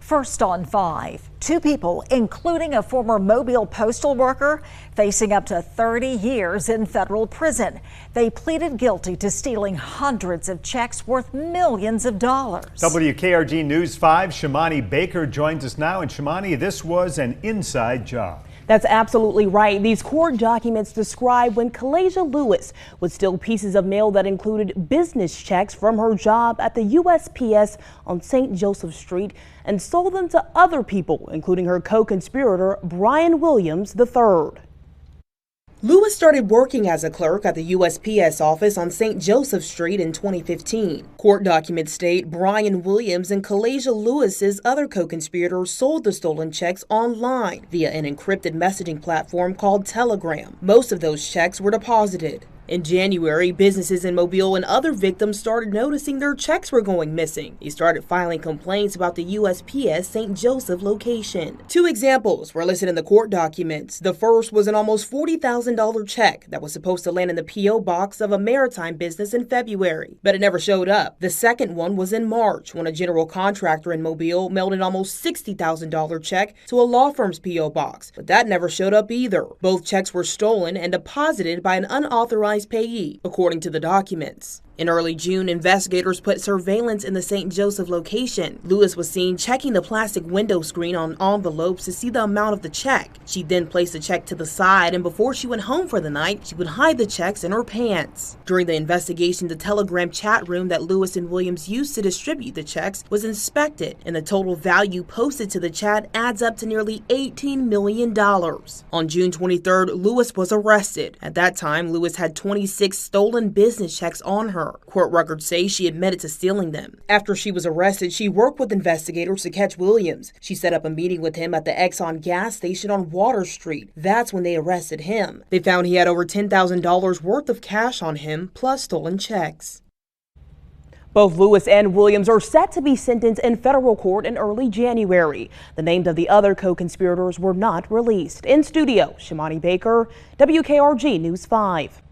First on 5, 2 people, including a former Mobile postal worker, facing up to 30 years in federal prison. They pleaded guilty to stealing hundreds of checks worth millions of dollars. WKRG News 5, Shamani Baker joins us now. And Shamani, this was an inside job. That's absolutely right. These court documents describe when Kalasia Lewis would steal pieces of mail that included business checks from her job at the USPS on St. Joseph Street and sold them to other people, including her co-conspirator, Brian Williams III. Lewis started working as a clerk at the USPS office on St. Joseph Street in 2015. Court documents state Brian Williams and Kalasia Lewis's other co-conspirators sold the stolen checks online via an encrypted messaging platform called Telegram. Most of those checks were deposited. In January, businesses in Mobile and other victims started noticing their checks were going missing. They started filing complaints about the USPS St. Joseph location. 2 examples were listed in the court documents. The first was an almost $40,000 check that was supposed to land in the P.O. box of a maritime business in February, but it never showed up. The second one was in March, when a general contractor in Mobile mailed an almost $60,000 check to a law firm's P.O. box, but that never showed up either. Both checks were stolen and deposited by an unauthorized payee, according to the documents. In early June, investigators put surveillance in the St. Joseph location. Lewis was seen checking the plastic window screen on envelopes to see the amount of the check. She then placed the check to the side, and before she went home for the night, she would hide the checks in her pants. During the investigation, the Telegram chat room that Lewis and Williams used to distribute the checks was inspected, and the total value posted to the chat adds up to nearly $18 million. On June 23rd, Lewis was arrested. At that time, Lewis had 26 stolen business checks on her. Court records say she admitted to stealing them. After she was arrested, she worked with investigators to catch Williams. She set up a meeting with him at the Exxon gas station on Water Street. That's when they arrested him. They found he had over $10,000 worth of cash on him, plus stolen checks. Both Lewis and Williams are set to be sentenced in federal court in early January. The names of the other co-conspirators were not released. In studio, Shamani Baker, WKRG News 5.